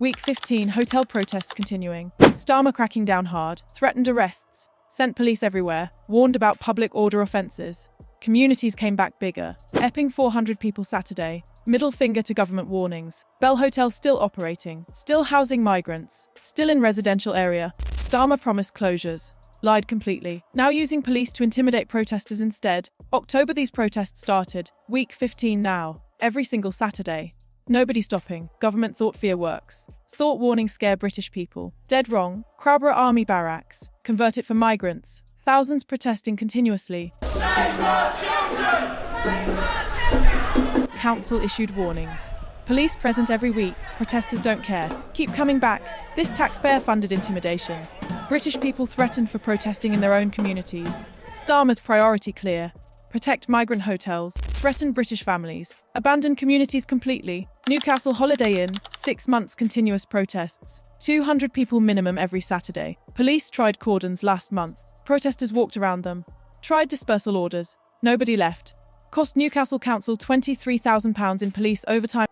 Week 15, hotel protests continuing. Starmer cracking down hard, threatened arrests, sent police everywhere, warned about public order offences. Communities came back bigger. Epping 400 people Saturday. Middle finger to government warnings. Bell Hotel still operating, still housing migrants, still in residential area. Starmer promised closures. Lied completely. Now using police to intimidate protesters instead. October these protests started. Week 15 now. Every single Saturday. Nobody stopping. Government thought fear works. Thought warnings scare British people. Dead wrong. Crowborough Army Barracks. Convert it for migrants. Thousands protesting continuously. Save our children! Save our children! Council issued warnings. Police present every week. Protesters don't care. Keep coming back. This taxpayer-funded intimidation. British people threatened for protesting in their own communities. Starmer's priority clear. Protect migrant hotels. Threaten British families. Abandon communities completely. Newcastle Holiday Inn. 6 months continuous protests. 200 people minimum every Saturday. Police tried cordons last month. Protesters walked around them. Tried dispersal orders. Nobody left. Cost Newcastle Council £23,000 in police overtime.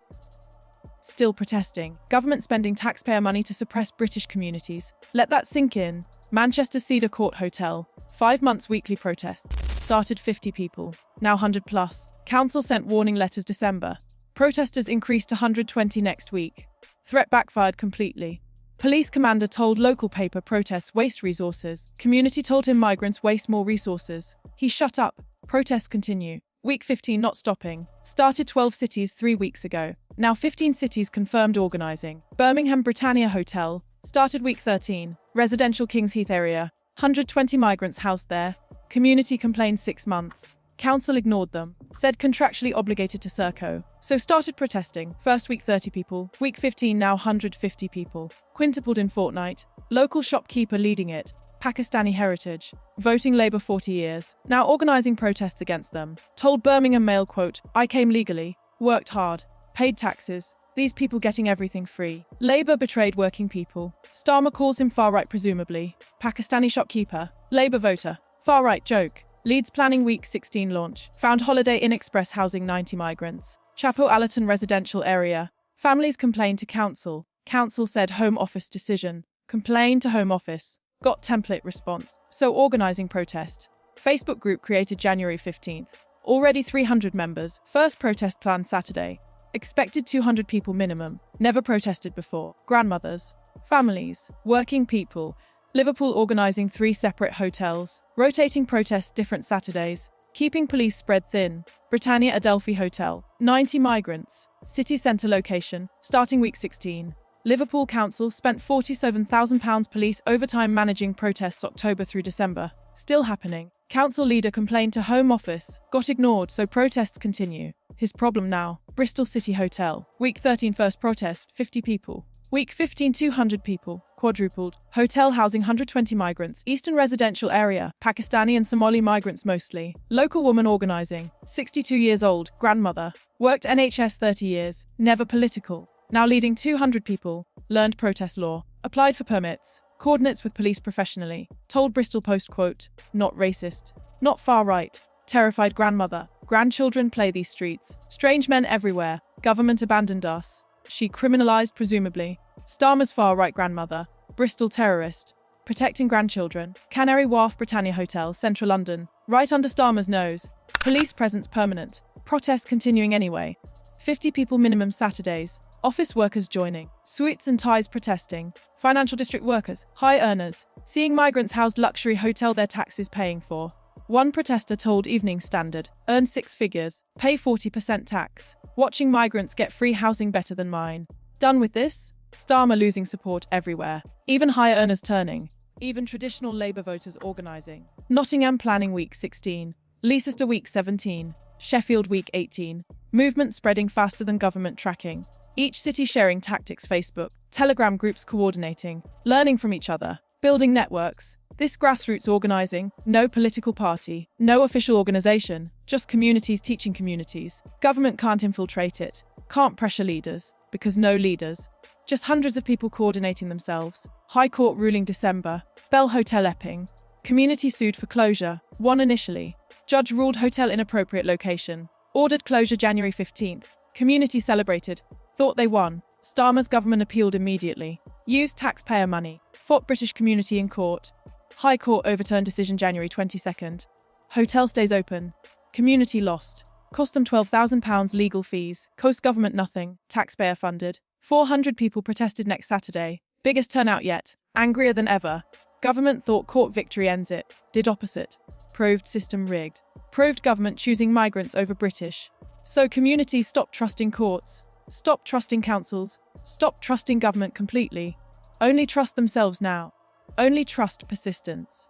Still protesting. Government spending taxpayer money to suppress British communities. Let that sink in. Manchester Cedar Court Hotel. 5 months weekly protests. Started 50 people. Now 100 plus. Council sent warning letters December. Protesters increased to 120 next week. Threat backfired completely. Police commander told local paper protests waste resources. Community told him migrants waste more resources. He shut up. Protests continue. Week 15 not stopping. Started 12 cities 3 weeks ago. Now 15 cities confirmed organising. Birmingham Britannia Hotel. Started week 13. Residential Kings Heath area. 120 migrants housed there. Community complained 6 months. Council ignored them. Said contractually obligated to Serco. So started protesting. First week 30 people. Week 15 now 150 people. Quintupled in fortnight. Local shopkeeper leading it. Pakistani heritage. Voting Labour 40 years. Now organising protests against them. Told Birmingham Mail, quote, I came legally. Worked hard. Paid taxes. These people getting everything free. Labour betrayed working people. Starmer calls him far-right presumably. Pakistani shopkeeper. Labour voter. Far-right joke. Leeds planning week 16 launch. Found Holiday Inn Express housing 90 migrants. Chapo Allerton residential area. Families complained to council. Council said Home Office decision. Complained to Home Office. Got template response. So organising protest. Facebook group created January 15th. Already 300 members. First protest planned Saturday. Expected 200 people minimum. Never protested before. Grandmothers. Families. Working people. Liverpool organising 3 separate hotels. Rotating protests different Saturdays. Keeping police spread thin. Britannia Adelphi Hotel. 90 migrants. City centre location. Starting week 16. Liverpool Council spent £47,000 police overtime managing protests October through December. Still happening. Council leader complained to Home Office. Got ignored, so protests continue. His problem now. Bristol City Hotel. Week 13 first protest, 50 people. Week 15 200 people. Quadrupled. Hotel housing 120 migrants. Eastern residential area. Pakistani and Somali migrants mostly. Local woman organising. 62 years old. Grandmother. Worked NHS 30 years. Never political. Now leading 200 people. Learned protest law. Applied for permits. Coordinates with police professionally. Told Bristol Post, quote, not racist. Not far right. Terrified grandmother. Grandchildren play these streets. Strange men everywhere. Government abandoned us. She criminalised presumably. Starmer's far-right grandmother. Bristol terrorist. Protecting grandchildren. Canary Wharf Britannia Hotel, central London. Right under Starmer's nose. Police presence permanent. Protests continuing anyway. 50 people minimum Saturdays. Office workers joining. Suits and ties protesting. Financial district workers. High earners. Seeing migrants housed luxury hotel their taxes paying for. One protester told Evening Standard. Earn 6 figures. Pay 40% tax. Watching migrants get free housing better than mine. Done with this? Starmer losing support everywhere. Even higher earners turning. Even traditional Labour voters organising. Nottingham planning week 16. Leicester week 17. Sheffield week 18. Movement spreading faster than government tracking. Each city sharing tactics Facebook. Telegram groups coordinating. Learning from each other. Building networks. This grassroots organising, no political party, no official organisation, just communities teaching communities. Government can't infiltrate it, can't pressure leaders, because no leaders. Just hundreds of people coordinating themselves. High Court ruling December. Bell Hotel Epping. Community sued for closure, won initially. Judge ruled hotel inappropriate location. Ordered closure January 15th. Community celebrated. Thought they won. Starmer's government appealed immediately. Used taxpayer money. Fought British community in court. High Court overturned decision January 22nd. Hotel stays open. Community lost. Cost them £12,000 legal fees. Coast government nothing. Taxpayer funded. 400 people protested next Saturday. Biggest turnout yet. Angrier than ever. Government thought court victory ends it. Did opposite. Proved system rigged. Proved government choosing migrants over British. So communities stopped trusting courts. Stopped trusting councils. Stopped trusting government completely. Only trust themselves now. Only trust persistence.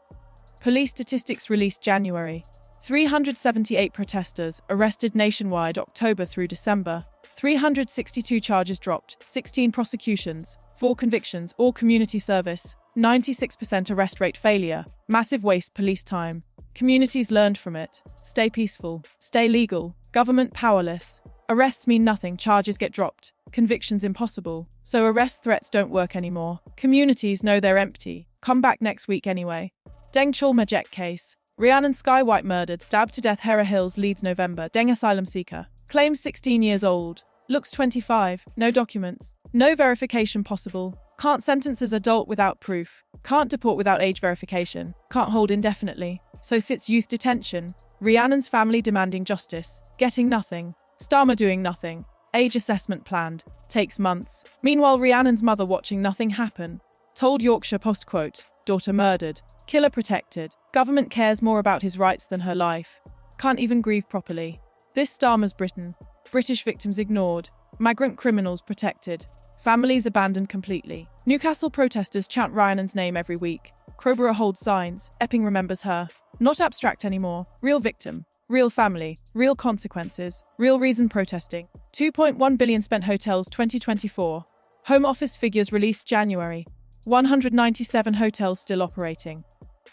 Police statistics released January. 378 protesters arrested nationwide October through December. 362 charges dropped, 16 prosecutions, 4 convictions, all community service. 96% arrest rate failure. Massive waste police time. Communities learned from it. Stay peaceful. Stay legal. Government powerless. Arrests mean nothing, charges get dropped. Convictions impossible. So arrest threats don't work anymore. Communities know they're empty. Come back next week anyway. Deng Cholma-Jet case. Rhiannon Sky White murdered, stabbed to death, Hera Hills, Leeds, November. Deng asylum seeker. Claims 16 years old. Looks 25. No documents. No verification possible. Can't sentence as adult without proof. Can't deport without age verification. Can't hold indefinitely. So sits youth detention. Rhiannon's family demanding justice. Getting nothing. Starmer doing nothing. Age assessment planned. Takes months. Meanwhile, Rhiannon's mother watching nothing happen. Told Yorkshire Post, quote, daughter murdered. Killer protected. Government cares more about his rights than her life. Can't even grieve properly. This Starmer's Britain. British victims ignored. Migrant criminals protected. Families abandoned completely. Newcastle protesters chant Rhiannon's name every week. Crowborough holds signs. Epping remembers her. Not abstract anymore. Real victim. Real family. Real consequences. Real reason protesting. 2.1 billion spent hotels 2024. Home Office figures released January. 197 hotels still operating.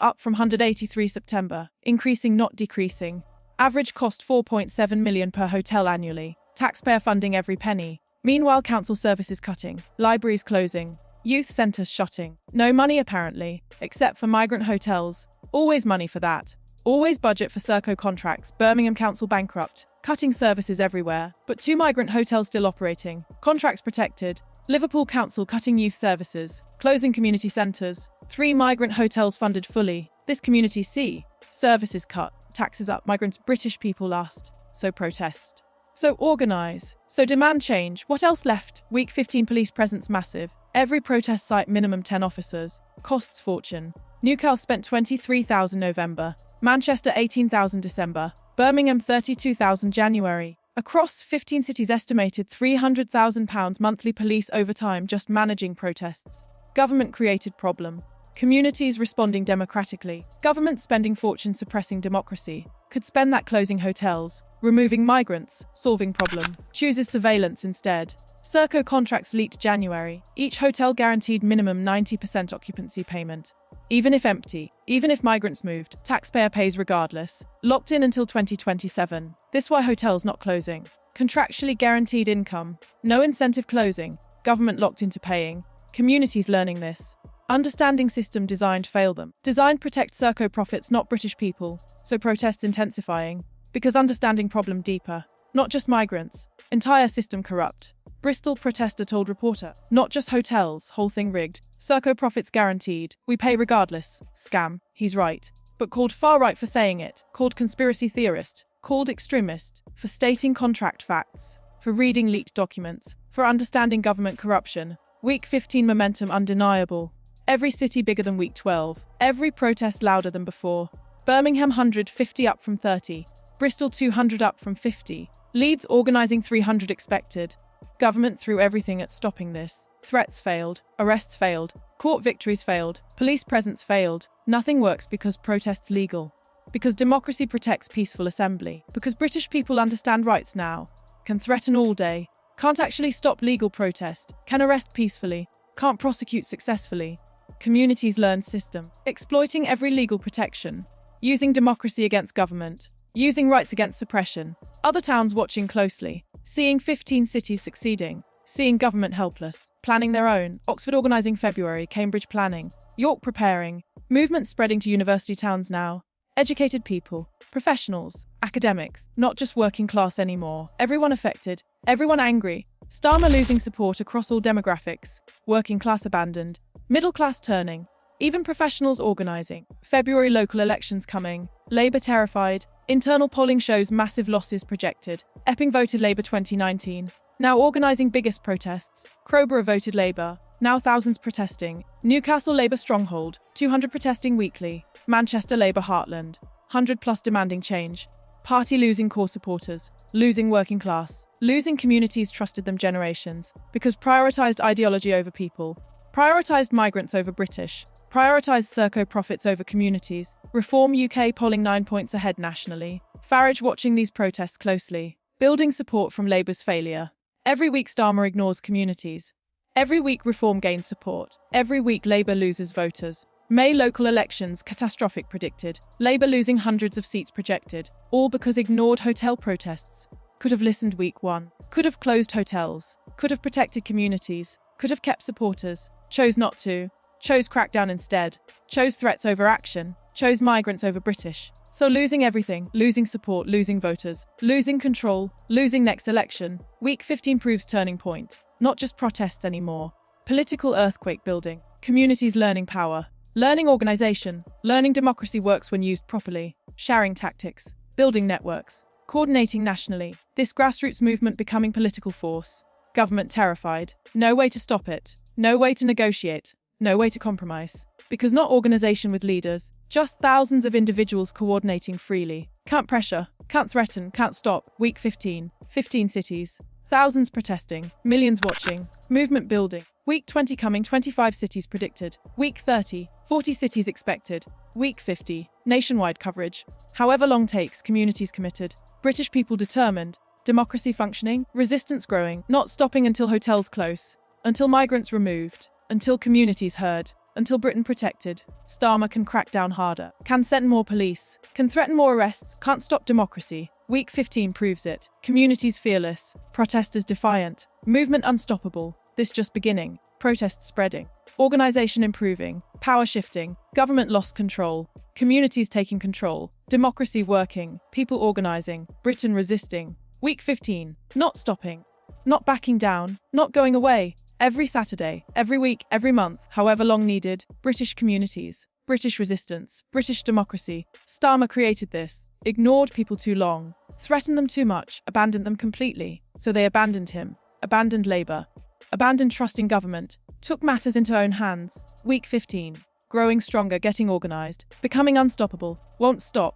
Up from 183 September. Increasing, not decreasing. Average cost 4.7 million per hotel annually. Taxpayer funding every penny. Meanwhile, council services cutting. Libraries closing. Youth centres shutting. No money apparently, except for migrant hotels. Always money for that. Always budget for Serco contracts. Birmingham Council bankrupt. Cutting services everywhere. But 2 migrant hotels still operating. Contracts protected. Liverpool Council cutting youth services. Closing community centres. 3 migrant hotels funded fully. This community C. Services cut. Taxes up. Migrants, British people last. So protest. So organise. So demand change. What else left? Week 15 police presence massive. Every protest site minimum 10 officers. Costs fortune. Newcastle spent 23,000 November. Manchester 18,000 December. Birmingham 32,000 January. Across 15 cities estimated £300,000 monthly police overtime just managing protests. Government created problem. Communities responding democratically. Government spending fortune suppressing democracy. Could spend that closing hotels. Removing migrants. Solving problem. Chooses surveillance instead. Serco contracts leaked January. Each hotel guaranteed minimum 90% occupancy payment. Even if empty, even if migrants moved, taxpayer pays regardless. Locked in until 2027. This why hotels not closing. Contractually guaranteed income. No incentive closing. Government locked into paying. Communities learning this. Understanding system designed fail them. Designed protect Serco profits, not British people. So protests intensifying. Because understanding problem deeper. Not just migrants. Entire system corrupt. Bristol protester told reporter. Not just hotels, whole thing rigged. Serco profits guaranteed. We pay regardless. Scam. He's right. But called far right for saying it. Called conspiracy theorist. Called extremist. For stating contract facts. For reading leaked documents. For understanding government corruption. Week 15 momentum undeniable. Every city bigger than week 12. Every protest louder than before. Birmingham 150 up from 30. Bristol 200 up from 50. Leeds organising 300 expected. Government threw everything at stopping this. Threats failed. Arrests failed. Court victories failed. Police presence failed. Nothing works because protests legal. Because democracy protects peaceful assembly. Because British people understand rights now. Can threaten all day. Can't actually stop legal protest. Can arrest peacefully. Can't prosecute successfully. Communities learn system. Exploiting every legal protection. Using democracy against government. Using rights against suppression. Other towns watching closely. Seeing 15 cities succeeding. Seeing government helpless. Planning their own. Oxford organising February. Cambridge planning. York preparing. Movement spreading to university towns now. Educated people. Professionals. Academics. Not just working class anymore. Everyone affected. Everyone angry. Starmer losing support across all demographics. Working class abandoned. Middle class turning. Even professionals organising. February local elections coming. Labour terrified. Internal polling shows massive losses projected. Epping voted Labour 2019. Now organising biggest protests. Crowborough voted Labour. Now thousands protesting. Newcastle Labour stronghold. 200 protesting weekly. Manchester Labour heartland. 100 plus demanding change. Party losing core supporters. Losing working class. Losing communities trusted them generations. Because prioritised ideology over people. Prioritised migrants over British. Prioritised Serco profits over communities. Reform UK polling 9 points ahead nationally. Farage watching these protests closely. Building support from Labour's failure. Every week Starmer ignores communities. Every week Reform gains support. Every week Labour loses voters. May local elections catastrophic predicted. Labour losing hundreds of seats projected. All because ignored hotel protests. Could have listened week 1. Could have closed hotels. Could have protected communities. Could have kept supporters. Chose not to. Chose crackdown instead. Chose threats over action. Chose migrants over British. So losing everything, losing support, losing voters, losing control, losing next election. Week 15 proves turning point. Not just protests anymore. Political earthquake building. Communities learning power. Learning organisation. Learning democracy works when used properly. Sharing tactics. Building networks. Coordinating nationally. This grassroots movement becoming political force. Government terrified. No way to stop it. No way to negotiate. No way to compromise. Because not organisation with leaders, just thousands of individuals coordinating freely. Can't pressure, can't threaten, can't stop. Week 15. 15 cities. Thousands protesting. Millions watching. Movement building. Week 20 coming, 25 cities predicted. Week 30. 40 cities expected. Week 50. Nationwide coverage. However long takes, communities committed. British people determined. Democracy functioning. Resistance growing. Not stopping until hotels close. Until migrants removed. Until communities heard. Until Britain protected. Starmer can crack down harder. Can send more police. Can threaten more arrests. Can't stop democracy. Week 15 proves it. Communities fearless. Protesters defiant. Movement unstoppable. This just beginning. Protests spreading. Organisation improving. Power shifting. Government lost control. Communities taking control. Democracy working. People organising. Britain resisting. Week 15. Not stopping. Not backing down. Not going away. Every Saturday, every week, every month, however long needed, British communities, British resistance, British democracy. Starmer created this, ignored people too long, threatened them too much, abandoned them completely. So they abandoned him, abandoned Labour, abandoned trust in government, took matters into own hands. Week 15. Growing stronger, getting organised, becoming unstoppable, won't stop.